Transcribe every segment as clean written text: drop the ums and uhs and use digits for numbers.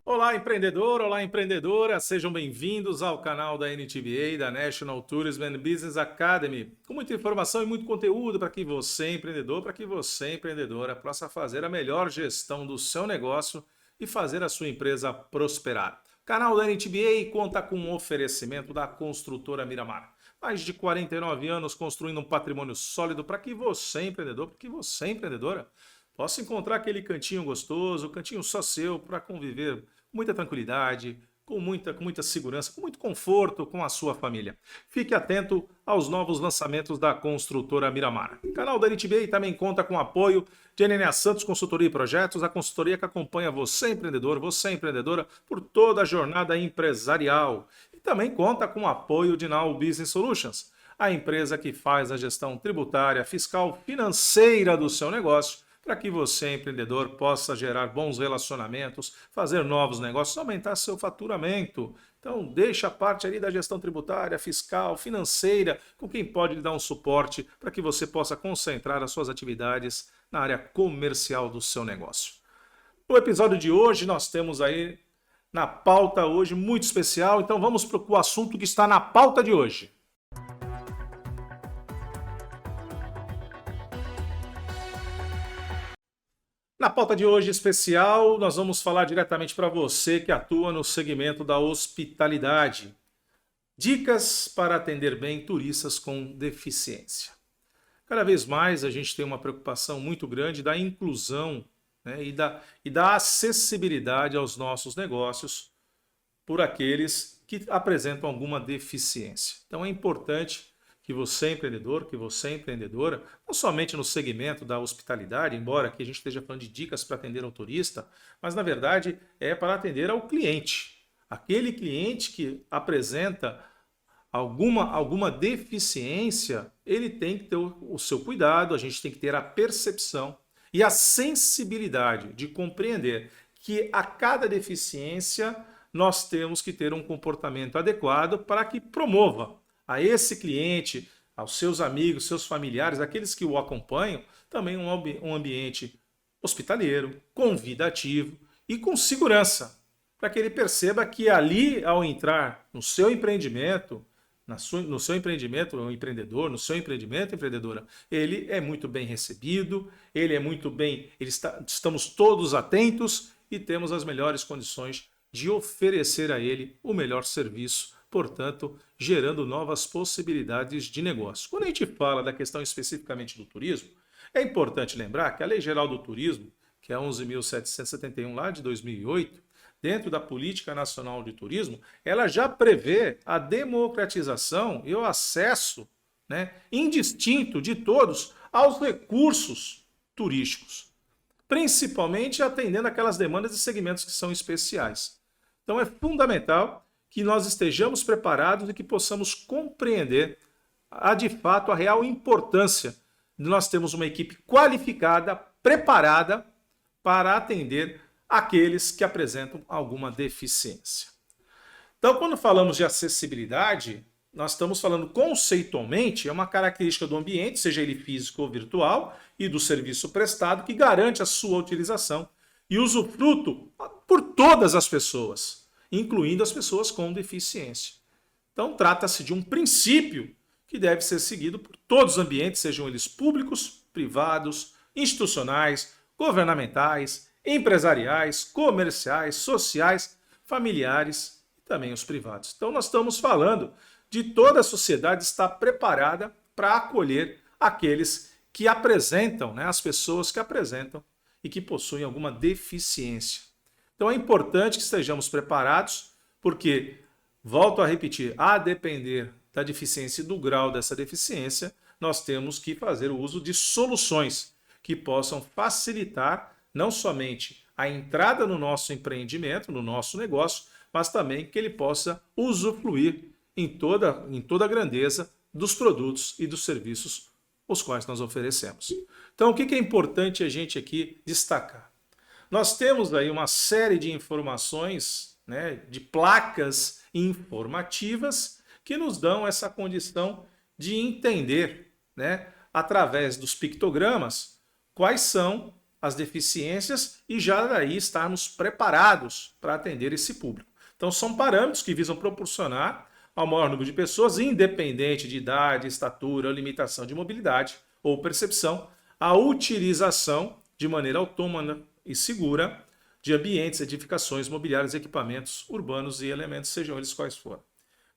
Olá, empreendedor, olá, empreendedora, sejam bem-vindos ao canal da NTBA, da National Tourism and Business Academy, com muita informação e muito conteúdo para que você, empreendedor, para que você, empreendedora, possa fazer a melhor gestão do seu negócio e fazer a sua empresa prosperar. O canal da NTBA conta com um oferecimento da construtora Miramar. Mais de 49 anos construindo um patrimônio sólido para que você, empreendedor, para que você, empreendedora, possa encontrar aquele cantinho gostoso, cantinho só seu, para conviver com muita tranquilidade, com muita segurança, com muito conforto com a sua família. Fique atento aos novos lançamentos da construtora Miramar. O canal da NTBA também conta com o apoio de NNA Santos Consultoria e Projetos, a consultoria que acompanha você, empreendedor, você, empreendedora, por toda a jornada empresarial. E também conta com o apoio de Now Business Solutions, a empresa que faz a gestão tributária, fiscal, financeira do seu negócio, para que você, empreendedor, possa gerar bons relacionamentos, fazer novos negócios, aumentar seu faturamento. Então, deixa a parte ali da gestão tributária, fiscal, financeira, com quem pode lhe dar um suporte para que você possa concentrar as suas atividades na área comercial do seu negócio. No episódio de hoje, nós temos aí na pauta hoje muito especial, então vamos para o assunto que está na pauta de hoje. Na pauta de hoje especial, nós vamos falar diretamente para você que atua no segmento da hospitalidade. Dicas para atender bem turistas com deficiência. Cada vez mais a gente tem uma preocupação muito grande da inclusão, né, e da acessibilidade aos nossos negócios por aqueles que apresentam alguma deficiência. Então é importante que você, empreendedor, que você, empreendedora, não somente no segmento da hospitalidade, embora aqui a gente esteja falando de dicas para atender ao turista, mas na verdade é para atender ao cliente. Aquele cliente que apresenta alguma deficiência, ele tem que ter o seu cuidado, a gente tem que ter a percepção e a sensibilidade de compreender que a cada deficiência nós temos que ter um comportamento adequado para que promova a esse cliente, aos seus amigos, seus familiares, aqueles que o acompanham, também um ambiente hospitaleiro, convidativo e com segurança, para que ele perceba que ali, ao entrar no seu empreendimento, no seu empreendimento, o empreendedor, no seu empreendimento, empreendedora, ele é muito bem recebido, ele é muito bem, estamos todos atentos e temos as melhores condições de oferecer a ele o melhor serviço, portanto, gerando novas possibilidades de negócio. Quando a gente fala da questão especificamente do turismo, é importante lembrar que a Lei Geral do Turismo, que é 11.771 lá de 2008, dentro da Política Nacional de Turismo, ela já prevê a democratização e o acesso, né, indistinto de todos aos recursos turísticos, principalmente atendendo aquelas demandas e segmentos que são especiais. Então é fundamental que nós estejamos preparados e que possamos compreender de fato a real importância de nós termos uma equipe qualificada, preparada para atender aqueles que apresentam alguma deficiência. Então, quando falamos de acessibilidade, nós estamos falando conceitualmente, é uma característica do ambiente, seja ele físico ou virtual, e do serviço prestado, que garante a sua utilização e usufruto por todas as pessoas, incluindo as pessoas com deficiência. Então, trata-se de um princípio que deve ser seguido por todos os ambientes, sejam eles públicos, privados, institucionais, governamentais, empresariais, comerciais, sociais, familiares e também os privados. Então, nós estamos falando de toda a sociedade estar preparada para acolher aqueles que apresentam, né, as pessoas que apresentam e que possuem alguma deficiência. Então é importante que estejamos preparados, porque, volto a repetir, a depender da deficiência e do grau dessa deficiência, nós temos que fazer o uso de soluções que possam facilitar não somente a entrada no nosso empreendimento, no nosso negócio, mas também que ele possa usufruir em toda a grandeza dos produtos e dos serviços os quais nós oferecemos. Então, o que é importante a gente aqui destacar? Nós temos aí uma série de informações, né, de placas informativas que nos dão essa condição de entender, né, através dos pictogramas, quais são as deficiências e já daí estarmos preparados para atender esse público. Então são parâmetros que visam proporcionar ao maior número de pessoas, independente de idade, estatura, limitação de mobilidade ou percepção, a utilização de maneira autônoma e segura de ambientes, edificações, mobiliários, equipamentos urbanos e elementos, sejam eles quais forem.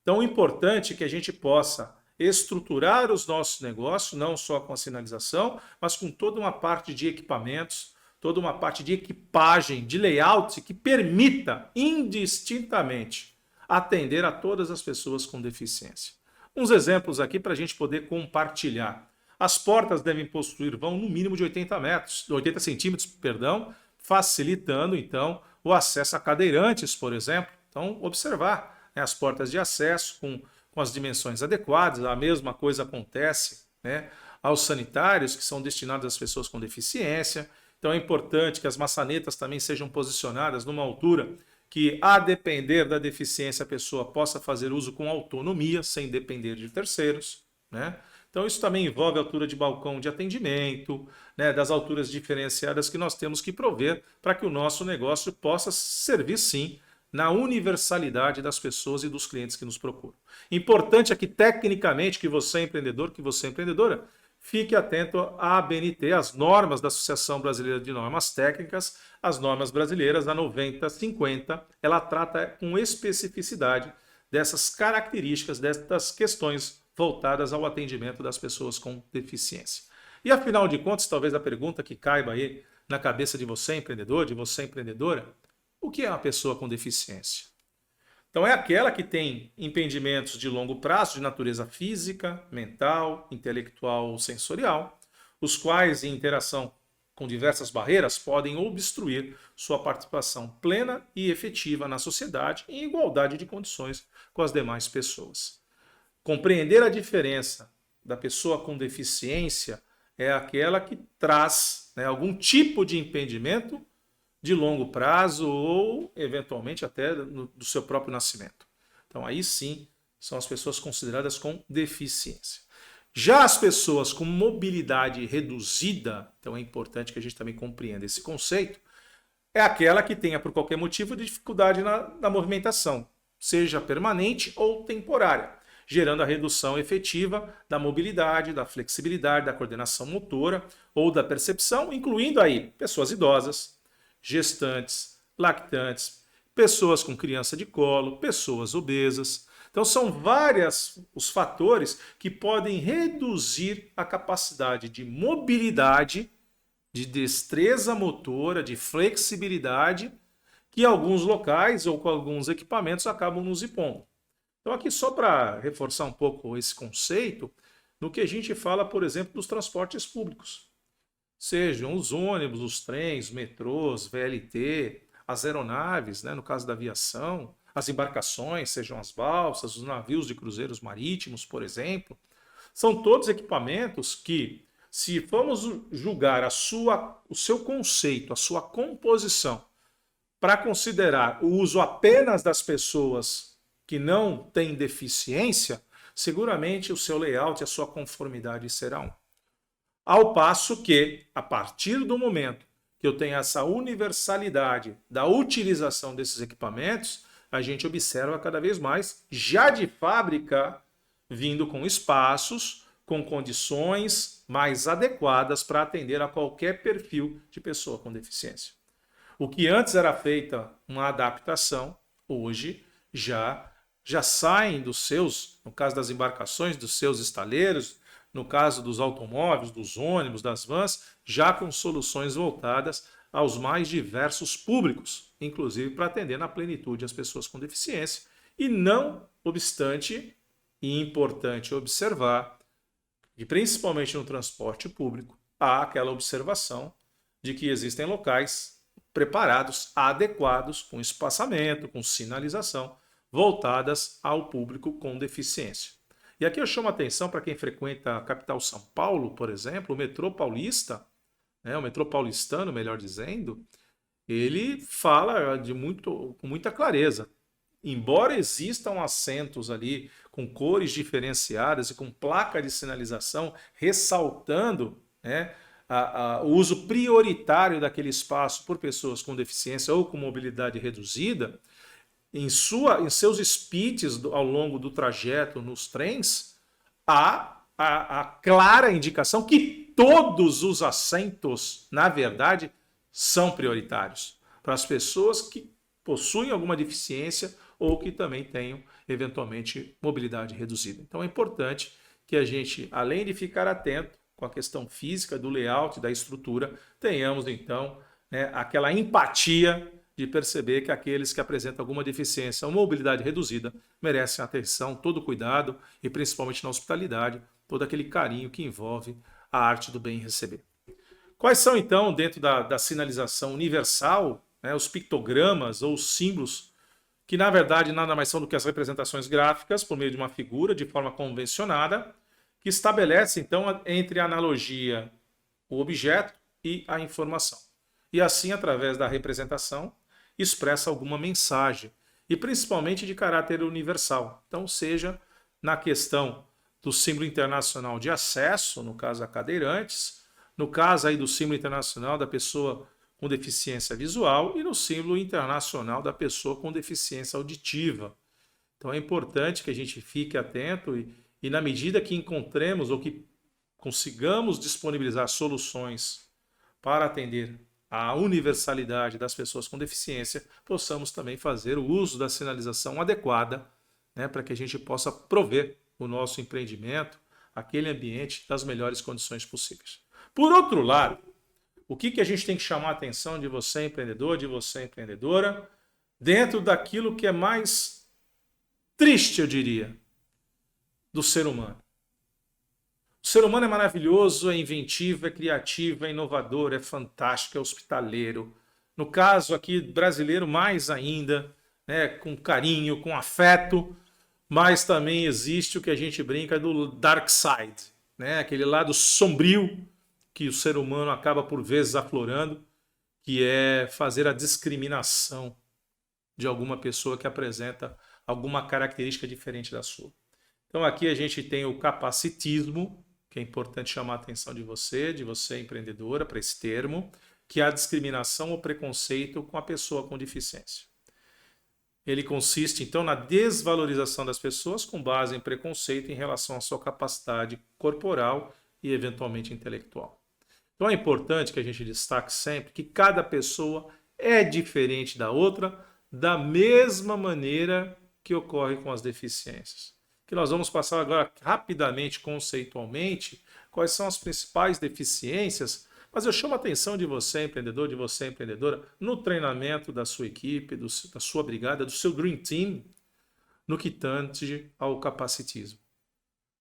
Então o importante é que a gente possa estruturar os nossos negócios, não só com a sinalização, mas com toda uma parte de equipamentos, toda uma parte de equipagem, de layout que permita indistintamente atender a todas as pessoas com deficiência. Uns exemplos aqui para a gente poder compartilhar. As portas devem possuir vão no mínimo de 80 centímetros, perdão, facilitando então o acesso a cadeirantes, por exemplo. Então observar, né, as portas de acesso com as dimensões adequadas. A mesma coisa acontece, né, aos sanitários que são destinados às pessoas com deficiência. Então é importante que as maçanetas também sejam posicionadas numa altura que, a depender da deficiência, a pessoa possa fazer uso com autonomia, sem depender de terceiros, né? Então isso também envolve a altura de balcão de atendimento, né, das alturas diferenciadas que nós temos que prover para que o nosso negócio possa servir sim na universalidade das pessoas e dos clientes que nos procuram. Importante é que tecnicamente, que você é empreendedor, que você é empreendedora, fique atento à ABNT, às normas da Associação Brasileira de Normas Técnicas, as normas brasileiras, a 9050, ela trata com especificidade dessas características, dessas questões voltadas ao atendimento das pessoas com deficiência. E afinal de contas, talvez a pergunta que caiba aí na cabeça de você empreendedor, de você empreendedora, o que é uma pessoa com deficiência? Então é aquela que tem impedimentos de longo prazo de natureza física, mental, intelectual ou sensorial, os quais em interação com diversas barreiras podem obstruir sua participação plena e efetiva na sociedade em igualdade de condições com as demais pessoas. Compreender a diferença da pessoa com deficiência é aquela que traz, né, algum tipo de impedimento de longo prazo ou, eventualmente, até do seu próprio nascimento. Então, aí sim, são as pessoas consideradas com deficiência. Já as pessoas com mobilidade reduzida, então é importante que a gente também compreenda esse conceito, é aquela que tenha, por qualquer motivo, dificuldade na movimentação, seja permanente ou temporária, gerando a redução efetiva da mobilidade, da flexibilidade, da coordenação motora ou da percepção, incluindo aí pessoas idosas, gestantes, lactantes, pessoas com criança de colo, pessoas obesas. Então são vários os fatores que podem reduzir a capacidade de mobilidade, de destreza motora, de flexibilidade, que alguns locais ou com alguns equipamentos acabam nos impondo. Então aqui só para reforçar um pouco esse conceito, no que a gente fala, por exemplo, dos transportes públicos. Sejam os ônibus, os trens, metrôs, VLT, as aeronaves, né, no caso da aviação, as embarcações, sejam as balsas, os navios de cruzeiros marítimos, por exemplo, são todos equipamentos que, se formos julgar o seu conceito, a sua composição, para considerar o uso apenas das pessoas que não têm deficiência, seguramente o seu layout e a sua conformidade serão. Ao passo que, a partir do momento que eu tenho essa universalidade da utilização desses equipamentos, a gente observa cada vez mais, já de fábrica, vindo com espaços, com condições mais adequadas para atender a qualquer perfil de pessoa com deficiência. O que antes era feita uma adaptação, hoje já saem dos seus, no caso das embarcações, dos seus estaleiros, no caso dos automóveis, dos ônibus, das vans, já com soluções voltadas aos mais diversos públicos, inclusive para atender na plenitude as pessoas com deficiência. E não obstante, e importante observar, que principalmente no transporte público, há aquela observação de que existem locais preparados, adequados, com espaçamento, com sinalização, voltadas ao público com deficiência. E aqui eu chamo a atenção para quem frequenta a capital São Paulo, por exemplo, o metrô paulista, o metrô paulistano, melhor dizendo, ele fala com muita clareza. Embora existam assentos ali com cores diferenciadas e com placa de sinalização ressaltando, né, o uso prioritário daquele espaço por pessoas com deficiência ou com mobilidade reduzida, em seus speeches ao longo do trajeto nos trens, há a clara indicação que todos os assentos, na verdade, são prioritários para as pessoas que possuem alguma deficiência ou que também tenham, eventualmente, mobilidade reduzida. Então é importante que a gente, além de ficar atento com a questão física, do layout, da estrutura, tenhamos, então, aquela empatia de perceber que aqueles que apresentam alguma deficiência ou mobilidade reduzida merecem atenção, todo cuidado e, principalmente na hospitalidade, todo aquele carinho que envolve a arte do bem receber. Quais são, então, dentro da sinalização universal, os pictogramas ou os símbolos, que na verdade nada mais são do que as representações gráficas por meio de uma figura de forma convencionada, que estabelece, então, entre a analogia, o objeto e a informação. E assim, através da representação, expressa alguma mensagem, e principalmente de caráter universal. Então, seja na questão do símbolo internacional de acesso, no caso a cadeirantes, no caso aí do símbolo internacional da pessoa com deficiência visual e no símbolo internacional da pessoa com deficiência auditiva. Então é importante que a gente fique atento e na medida que encontremos ou que consigamos disponibilizar soluções para atender a universalidade das pessoas com deficiência, possamos também fazer o uso da sinalização adequada, para que a gente possa prover o nosso empreendimento, aquele ambiente, das melhores condições possíveis. Por outro lado, o que a gente tem que chamar a atenção de você, empreendedor, de você, empreendedora, dentro daquilo que é mais triste, eu diria, do ser humano. O ser humano é maravilhoso, é inventivo, é criativo, é inovador, é fantástico, é hospitaleiro. No caso aqui brasileiro, mais ainda, com carinho, com afeto, mas também existe o que a gente brinca do dark side, aquele lado sombrio que o ser humano acaba por vezes aflorando, que é fazer a discriminação de alguma pessoa que apresenta alguma característica diferente da sua. Então aqui a gente tem o capacitismo, que é importante chamar a atenção de você empreendedora, para esse termo, que é a discriminação ou preconceito com a pessoa com deficiência. Ele consiste, então, na desvalorização das pessoas com base em preconceito em relação à sua capacidade corporal e, eventualmente, intelectual. Então é importante que a gente destaque sempre que cada pessoa é diferente da outra, da mesma maneira que ocorre com as deficiências. Que nós vamos passar agora rapidamente, conceitualmente, quais são as principais deficiências, mas eu chamo a atenção de você, empreendedor, de você, empreendedora, no treinamento da sua equipe, da sua brigada, do seu Dream Team, no que tange ao capacitismo.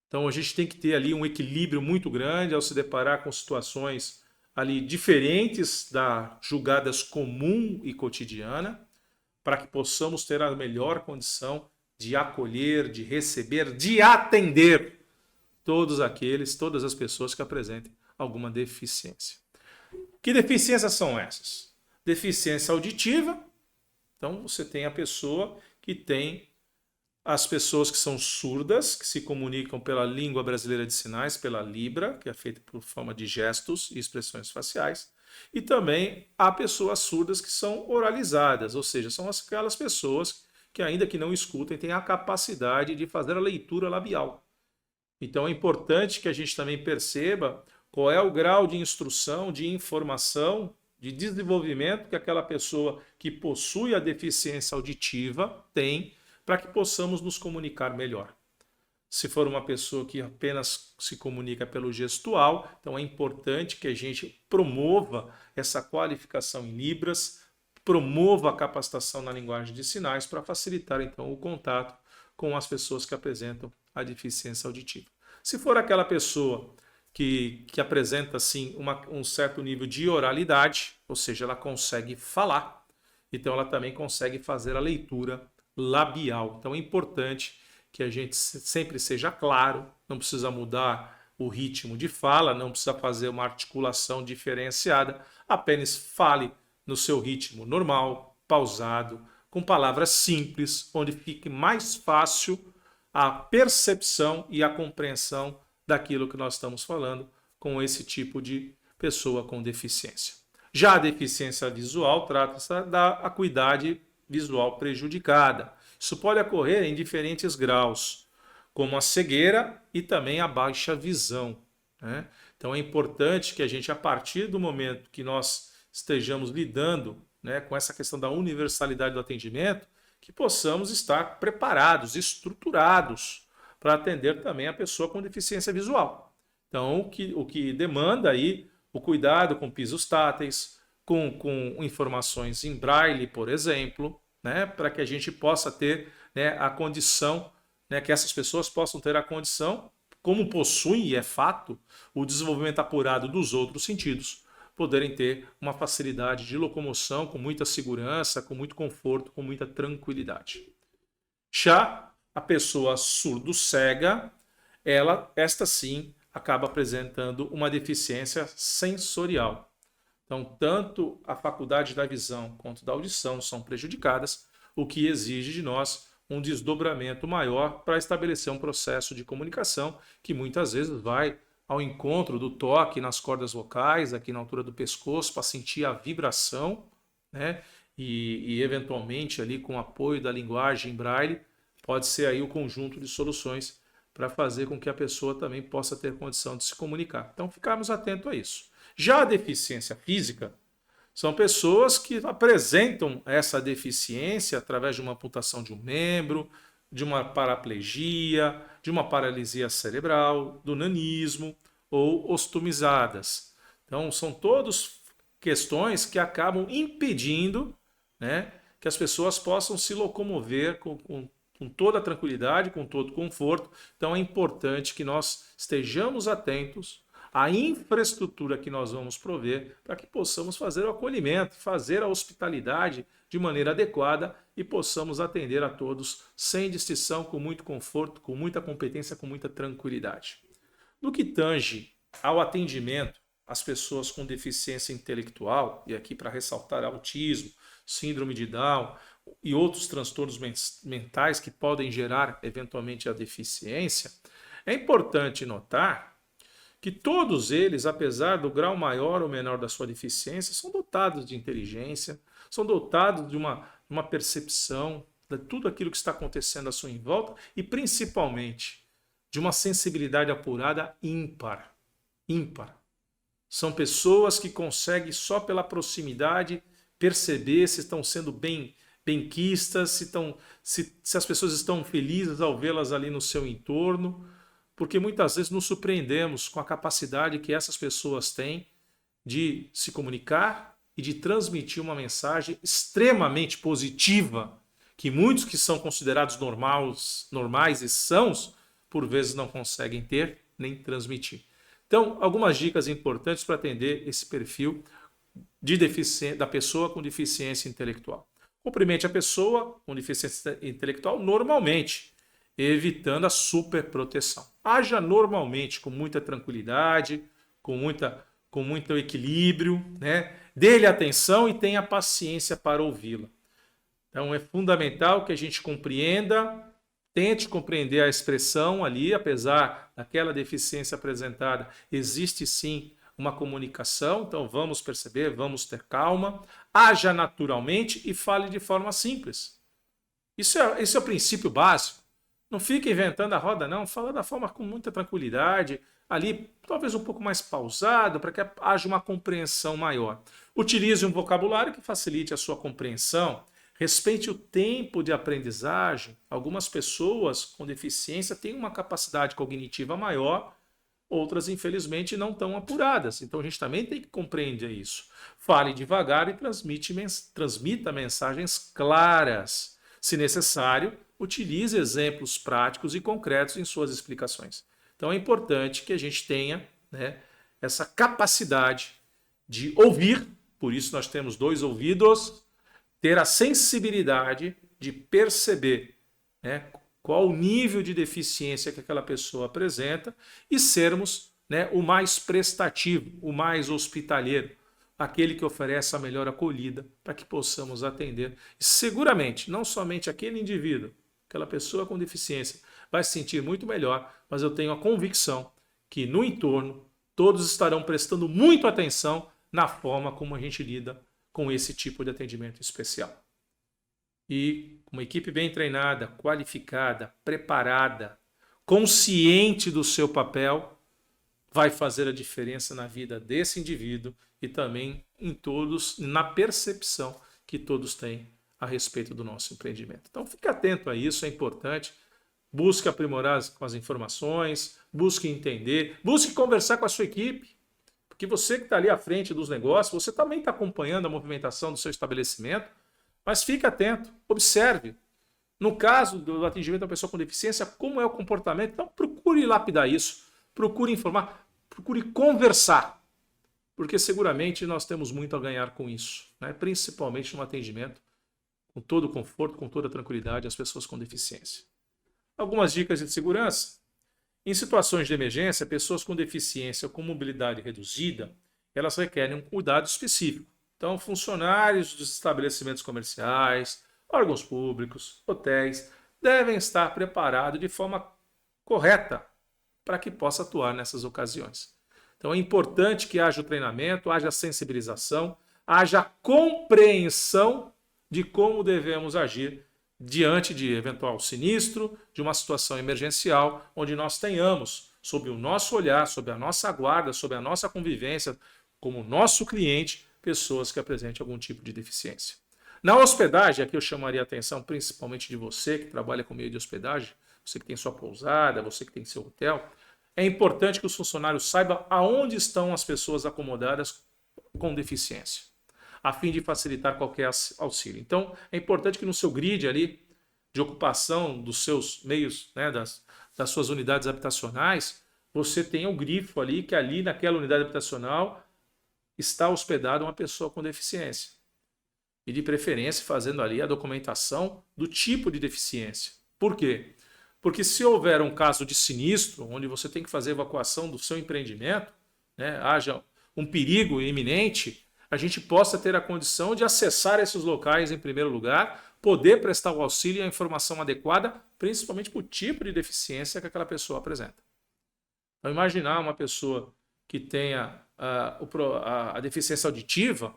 Então a gente tem que ter ali um equilíbrio muito grande ao se deparar com situações ali diferentes das julgadas comum e cotidiana, para que possamos ter a melhor condição de acolher, de receber, de atender todas as pessoas que apresentem alguma deficiência. Que deficiências são essas? Deficiência auditiva. Então você tem a pessoa que tem as pessoas que são surdas, que se comunicam pela língua brasileira de sinais, pela Libra, que é feita por forma de gestos e expressões faciais. E também há pessoas surdas que são oralizadas, ou seja, são aquelas pessoas que ainda que não escutem, têm a capacidade de fazer a leitura labial. Então é importante que a gente também perceba qual é o grau de instrução, de informação, de desenvolvimento que aquela pessoa que possui a deficiência auditiva tem, para que possamos nos comunicar melhor. Se for uma pessoa que apenas se comunica pelo gestual, então é importante que a gente promova essa qualificação em Libras, promova a capacitação na linguagem de sinais para facilitar então o contato com as pessoas que apresentam a deficiência auditiva. Se for aquela pessoa que apresenta assim um certo nível de oralidade, ou seja, ela consegue falar, então ela também consegue fazer a leitura labial. Então é importante que a gente sempre seja claro, não precisa mudar o ritmo de fala, não precisa fazer uma articulação diferenciada, apenas fale no seu ritmo normal, pausado, com palavras simples, onde fique mais fácil a percepção e a compreensão daquilo que nós estamos falando com esse tipo de pessoa com deficiência. Já a deficiência visual trata-se da acuidade visual prejudicada. Isso pode ocorrer em diferentes graus, como a cegueira e também a baixa visão, né? Então é importante que a gente, a partir do momento que nós estejamos lidando, né, com essa questão da universalidade do atendimento, que possamos estar preparados, estruturados para atender também a pessoa com deficiência visual. Então o que demanda aí o cuidado com pisos táteis, com informações em braille, por exemplo, né, para que a gente possa ter, né, a condição, né, que essas pessoas possam ter a condição, como possuem, e é fato, o desenvolvimento apurado dos outros sentidos, poderem ter uma facilidade de locomoção com muita segurança, com muito conforto, com muita tranquilidade. Já a pessoa surdo-cega, esta sim acaba apresentando uma deficiência sensorial. Então, tanto a faculdade da visão quanto da audição são prejudicadas, o que exige de nós um desdobramento maior para estabelecer um processo de comunicação que muitas vezes vai ao encontro do toque nas cordas vocais, aqui na altura do pescoço, para sentir a vibração, né? E eventualmente ali com o apoio da linguagem braille, pode ser aí o conjunto de soluções para fazer com que a pessoa também possa ter condição de se comunicar. Então, ficarmos atentos a isso. Já a deficiência física são pessoas que apresentam essa deficiência através de uma amputação de um membro, de uma paraplegia, de uma paralisia cerebral, do nanismo ou ostomizadas. Então, são todas questões que acabam impedindo, né, que as pessoas possam se locomover com toda a tranquilidade, com todo o conforto. Então, é importante que nós estejamos atentos à infraestrutura que nós vamos prover para que possamos fazer o acolhimento, fazer a hospitalidade de maneira adequada e possamos atender a todos sem distinção, com muito conforto, com muita competência, com muita tranquilidade. No que tange ao atendimento às pessoas com deficiência intelectual, e aqui para ressaltar autismo, síndrome de Down e outros transtornos mentais que podem gerar eventualmente a deficiência, é importante notar que todos eles, apesar do grau maior ou menor da sua deficiência, são dotados de inteligência, são dotados de uma percepção de tudo aquilo que está acontecendo à sua volta e, principalmente, de uma sensibilidade apurada ímpar. Ímpar. São pessoas que conseguem, só pela proximidade, perceber se estão sendo benquistas, se as pessoas estão felizes ao vê-las ali no seu entorno, porque muitas vezes nos surpreendemos com a capacidade que essas pessoas têm de se comunicar e de transmitir uma mensagem extremamente positiva, que muitos que são considerados normais e sãos, por vezes não conseguem ter nem transmitir. Então, algumas dicas importantes para atender esse perfil da pessoa com deficiência intelectual. Cumprimente a pessoa com deficiência intelectual normalmente, evitando a superproteção. Haja normalmente, com muita tranquilidade, com muito equilíbrio, né? Dê-lhe atenção e tenha paciência para ouvi-la. Então é fundamental que a gente compreenda, tente compreender a expressão ali, apesar daquela deficiência apresentada, existe sim uma comunicação, então vamos perceber, vamos ter calma, haja naturalmente e fale de forma simples. Esse é o princípio básico. Não fique inventando a roda, não. Fala da forma com muita tranquilidade, ali talvez um pouco mais pausado, para que haja uma compreensão maior. Utilize um vocabulário que facilite a sua compreensão. Respeite o tempo de aprendizagem. Algumas pessoas com deficiência têm uma capacidade cognitiva maior, outras, infelizmente, não tão apuradas. Então, a gente também tem que compreender isso. Fale devagar e transmita mensagens claras. Se necessário, utilize exemplos práticos e concretos em suas explicações. Então, é importante que a gente tenha, né, essa capacidade de ouvir, por isso nós temos 2 ouvidos, ter a sensibilidade de perceber, né, qual o nível de deficiência que aquela pessoa apresenta e sermos, né, o mais prestativo, o mais hospitaleiro, aquele que oferece a melhor acolhida para que possamos atender. E seguramente, não somente aquele indivíduo, aquela pessoa com deficiência, vai se sentir muito melhor, mas eu tenho a convicção que no entorno todos estarão prestando muito atenção na forma como a gente lida com esse tipo de atendimento especial. E uma equipe bem treinada, qualificada, preparada, consciente do seu papel, vai fazer a diferença na vida desse indivíduo e também em todos, na percepção que todos têm a respeito do nosso empreendimento. Então fique atento a isso, é importante. Busque aprimorar as informações, busque entender, busque conversar com a sua equipe, porque você que está ali à frente dos negócios, você também está acompanhando a movimentação do seu estabelecimento, mas fique atento, observe. No caso do atendimento da pessoa com deficiência, como é o comportamento, então procure lapidar isso, procure informar, procure conversar, porque seguramente nós temos muito a ganhar com isso, né? Principalmente no atendimento, com todo o conforto, com toda a tranquilidade, às pessoas com deficiência. Algumas dicas de segurança. Em situações de emergência, pessoas com deficiência ou com mobilidade reduzida, elas requerem um cuidado específico. Então, funcionários dos estabelecimentos comerciais, órgãos públicos, hotéis, devem estar preparados de forma correta para que possa atuar nessas ocasiões. Então, é importante que haja o treinamento, haja sensibilização, haja compreensão de como devemos agir diante de eventual sinistro, de uma situação emergencial, onde nós tenhamos, sob o nosso olhar, sob a nossa guarda, sob a nossa convivência, como nosso cliente, pessoas que apresentem algum tipo de deficiência. Na hospedagem, aqui eu chamaria a atenção principalmente de você que trabalha com meio de hospedagem, você que tem sua pousada, você que tem seu hotel, é importante que os funcionários saibam aonde estão as pessoas acomodadas com deficiência, a fim de facilitar qualquer auxílio. Então, é importante que no seu grid ali de ocupação dos seus meios, né, das suas unidades habitacionais, você tenha um grifo ali, que ali naquela unidade habitacional está hospedada uma pessoa com deficiência. E de preferência fazendo ali a documentação do tipo de deficiência. Por quê? Porque se houver um caso de sinistro, onde você tem que fazer evacuação do seu empreendimento, né, haja um perigo iminente, a gente possa ter a condição de acessar esses locais em primeiro lugar, poder prestar o auxílio e a informação adequada, principalmente para o tipo de deficiência que aquela pessoa apresenta. Então, imaginar uma pessoa que tenha a deficiência auditiva,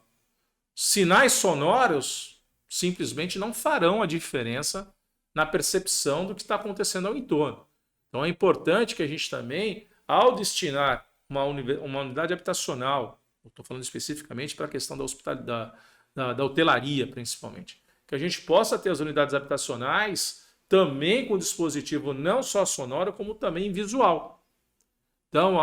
sinais sonoros simplesmente não farão a diferença na percepção do que está acontecendo ao entorno. Então é importante que a gente também, ao destinar uma unidade habitacional, estou falando especificamente para a questão da hotelaria principalmente, que a gente possa ter as unidades habitacionais também com dispositivo não só sonoro, como também visual. Então,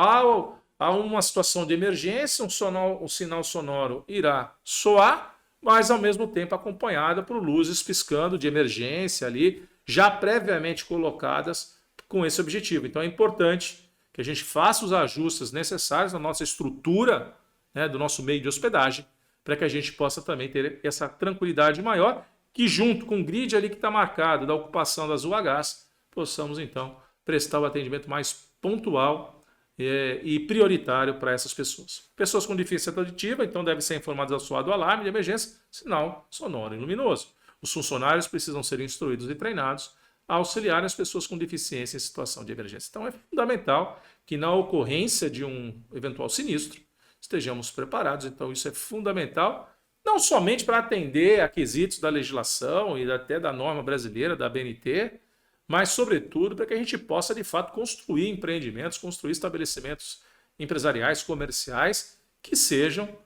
há uma situação de emergência, um sinal sonoro irá soar, mas ao mesmo tempo acompanhada por luzes piscando de emergência ali, já previamente colocadas com esse objetivo. Então é importante que a gente faça os ajustes necessários na nossa estrutura, né, do nosso meio de hospedagem, para que a gente possa também ter essa tranquilidade maior, que junto com o grid ali que está marcado da ocupação das UHs, possamos então prestar o atendimento mais pontual e prioritário para essas pessoas. Pessoas com deficiência auditiva, então, devem ser informadas ao soar do alarme de emergência, sinal sonoro e luminoso. Os funcionários precisam ser instruídos e treinados a auxiliar as pessoas com deficiência em situação de emergência. Então, é fundamental que na ocorrência de um eventual sinistro, estejamos preparados. Então, isso é fundamental, não somente para atender a quesitos da legislação e até da norma brasileira, da BNT, mas, sobretudo, para que a gente possa, de fato, construir empreendimentos, construir estabelecimentos empresariais, comerciais, que sejam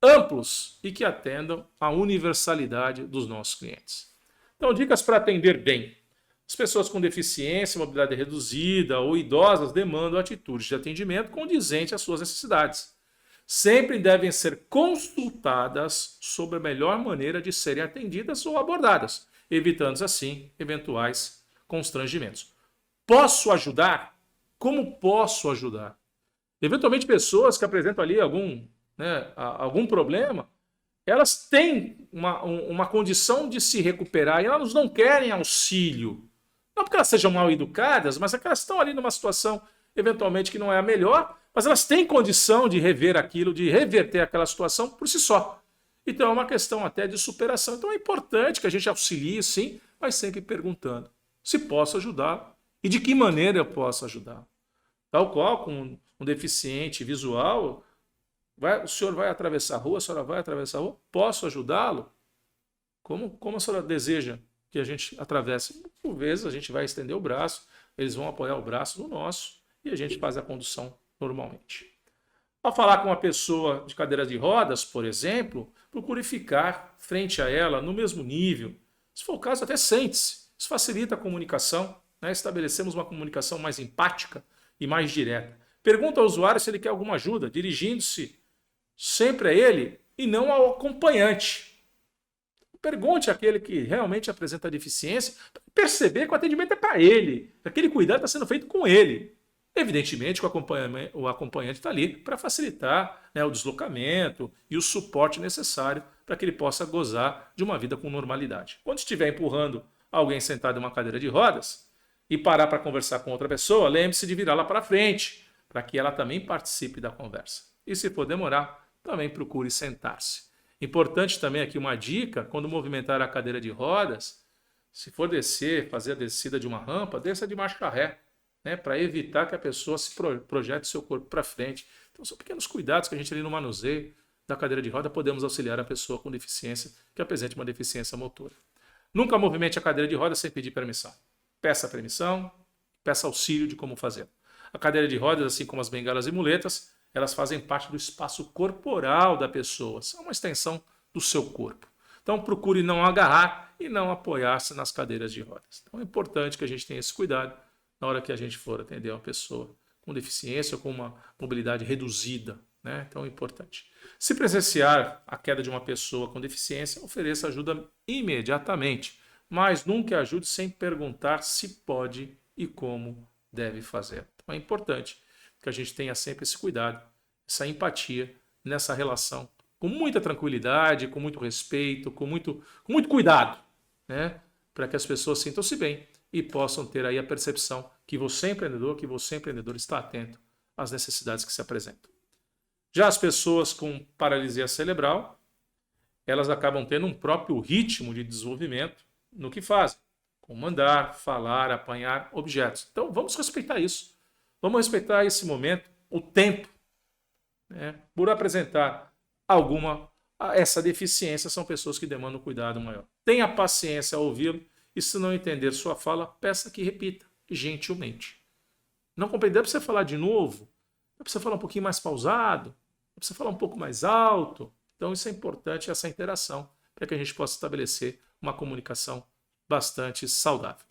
amplos e que atendam à universalidade dos nossos clientes. Então, dicas para atender bem. As pessoas com deficiência, mobilidade reduzida ou idosas demandam atitudes de atendimento condizentes às suas necessidades. Sempre devem ser consultadas sobre a melhor maneira de serem atendidas ou abordadas, evitando, assim, eventuais constrangimentos. Posso ajudar? Como posso ajudar? Eventualmente, pessoas que apresentam ali algum problema, elas têm uma condição de se recuperar e elas não querem auxílio. Não porque elas sejam mal educadas, mas é que elas estão ali numa situação, eventualmente, que não é a melhor, mas elas têm condição de rever aquilo, de reverter aquela situação por si só. Então é uma questão até de superação. Então é importante que a gente auxilie, sim, mas sempre perguntando se posso ajudar e de que maneira eu posso ajudar. Tal qual com um deficiente visual, o senhor vai atravessar a rua, a senhora vai atravessar a rua, posso ajudá-lo? Como a senhora deseja que a gente atravesse? Por vezes a gente vai estender o braço, eles vão apoiar o braço no nosso e a gente faz a condução normalmente. Ao falar com uma pessoa de cadeira de rodas, por exemplo, procure ficar frente a ela no mesmo nível. Se for o caso, até sente-se. Isso facilita a comunicação, né? Estabelecemos uma comunicação mais empática e mais direta. Pergunta ao usuário se ele quer alguma ajuda, dirigindo-se sempre a ele e não ao acompanhante. Pergunte àquele que realmente apresenta deficiência, para perceber que o atendimento é para ele, que aquele cuidado está sendo feito com ele. Evidentemente que o acompanhante está ali para facilitar, né, o deslocamento e o suporte necessário para que ele possa gozar de uma vida com normalidade. Quando estiver empurrando alguém sentado em uma cadeira de rodas e parar para conversar com outra pessoa, lembre-se de virá-la para frente, para que ela também participe da conversa. E se for demorar, também procure sentar-se. Importante também aqui uma dica, quando movimentar a cadeira de rodas, se for descer, fazer a descida de uma rampa, desça de marcha ré, né, para evitar que a pessoa se projete seu corpo para frente. Então são pequenos cuidados que a gente ali no manuseio da cadeira de roda podemos auxiliar a pessoa com deficiência que apresente uma deficiência motora. Nunca movimente a cadeira de roda sem pedir permissão. Peça permissão, peça auxílio de como fazer. A cadeira de rodas, assim como as bengalas e muletas, elas fazem parte do espaço corporal da pessoa, são uma extensão do seu corpo. Então procure não agarrar e não apoiar-se nas cadeiras de rodas. Então é importante que a gente tenha esse cuidado na hora que a gente for atender uma pessoa com deficiência ou com uma mobilidade reduzida, né? Então é importante. Se presenciar a queda de uma pessoa com deficiência, ofereça ajuda imediatamente, mas nunca ajude sem perguntar se pode e como deve fazer. Então é importante que a gente tenha sempre esse cuidado, essa empatia nessa relação, com muita tranquilidade, com muito respeito, com muito cuidado, né? Para que as pessoas sintam-se bem e possam ter aí a percepção que você empreendedor está atento às necessidades que se apresentam. Já as pessoas com paralisia cerebral, elas acabam tendo um próprio ritmo de desenvolvimento no que fazem, como andar, falar, apanhar objetos. Então vamos respeitar isso. Vamos respeitar esse momento, o tempo, né? Por apresentar essa deficiência, são pessoas que demandam um cuidado maior. Tenha paciência ao ouvi-lo e, se não entender sua fala, peça que repita, gentilmente. Não compreender, para você falar de novo, é para você falar um pouquinho mais pausado, é para você falar um pouco mais alto. Então isso é importante, essa interação, para que a gente possa estabelecer uma comunicação bastante saudável.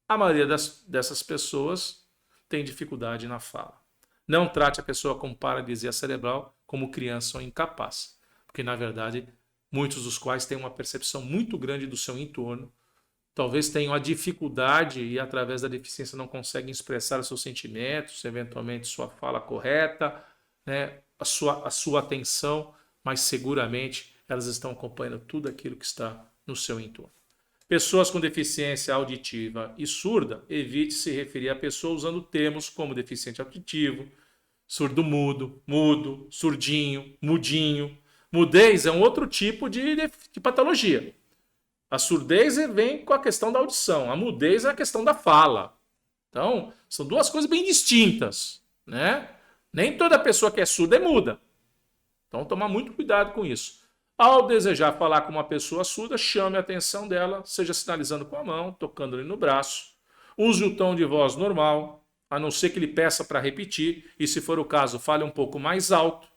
A maioria dessas pessoas tem dificuldade na fala. Não trate a pessoa com paralisia cerebral como criança ou incapaz, porque na verdade muitos dos quais têm uma percepção muito grande do seu entorno, talvez tenham a dificuldade e através da deficiência não conseguem expressar os seus sentimentos, eventualmente sua fala correta, né, a sua atenção, mas seguramente elas estão acompanhando tudo aquilo que está no seu entorno. Pessoas com deficiência auditiva e surda, evite se referir a pessoa usando termos como deficiente auditivo, surdo-mudo, mudo, surdinho, mudinho. Mudez é um outro tipo de patologia. A surdez vem com a questão da audição, a mudez é a questão da fala. Então, são duas coisas bem distintas, né? Nem toda pessoa que é surda é muda. Então, tomar muito cuidado com isso. Ao desejar falar com uma pessoa surda, chame a atenção dela, seja sinalizando com a mão, tocando-lhe no braço. Use o tom de voz normal, a não ser que ele peça para repetir, e se for o caso, fale um pouco mais alto.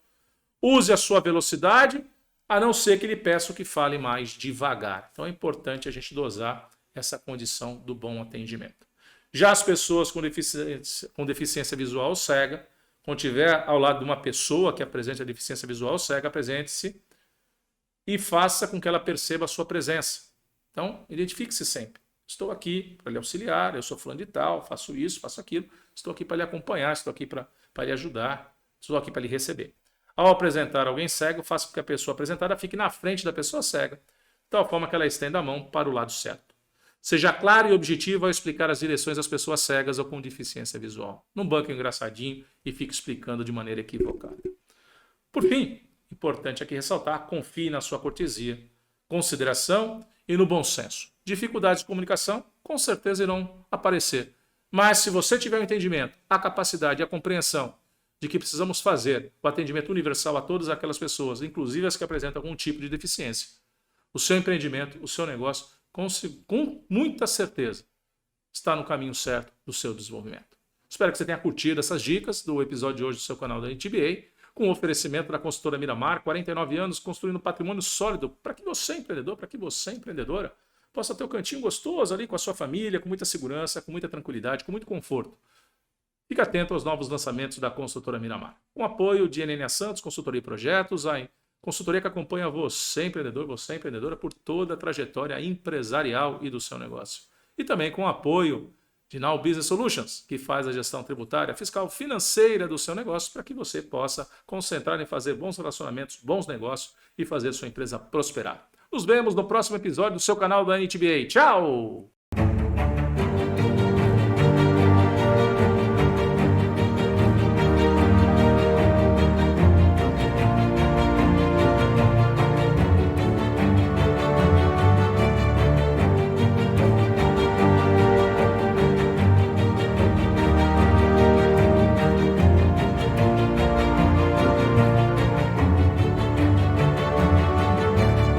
Use a sua velocidade, a não ser que ele peça que fale mais devagar. Então é importante a gente dosar essa condição do bom atendimento. Já as pessoas com deficiência visual cega, quando estiver ao lado de uma pessoa que apresente a deficiência visual cega, apresente-se e faça com que ela perceba a sua presença. Então, identifique-se sempre. Estou aqui para lhe auxiliar, eu sou fulano de tal, faço isso, faço aquilo. Estou aqui para lhe acompanhar, estou aqui para lhe ajudar, estou aqui para lhe receber. Ao apresentar alguém cego, faça com que a pessoa apresentada fique na frente da pessoa cega, de tal forma que ela estenda a mão para o lado certo. Seja claro e objetivo ao explicar as direções às pessoas cegas ou com deficiência visual. Não banque engraçadinho e fique explicando de maneira equivocada. Por fim, importante aqui ressaltar, confie na sua cortesia, consideração e no bom senso. Dificuldades de comunicação com certeza irão aparecer. Mas se você tiver o entendimento, a capacidade e a compreensão de que precisamos fazer o atendimento universal a todas aquelas pessoas, inclusive as que apresentam algum tipo de deficiência, o seu empreendimento, o seu negócio, com muita certeza, está no caminho certo do seu desenvolvimento. Espero que você tenha curtido essas dicas do episódio de hoje do seu canal da NTBA, com o oferecimento da consultora Miramar, 49 anos, construindo um patrimônio sólido para que você, empreendedor, para que você, empreendedora, possa ter um cantinho gostoso ali com a sua família, com muita segurança, com muita tranquilidade, com muito conforto. Fique atento aos novos lançamentos da consultora Miramar. Com apoio de NNA Santos, consultoria e projetos, a consultoria que acompanha você, empreendedor, você, empreendedora, por toda a trajetória empresarial e do seu negócio. E também com apoio de Now Business Solutions, que faz a gestão tributária, fiscal, financeira do seu negócio, para que você possa concentrar em fazer bons relacionamentos, bons negócios e fazer sua empresa prosperar. Nos vemos no próximo episódio do seu canal da NTBA. Tchau!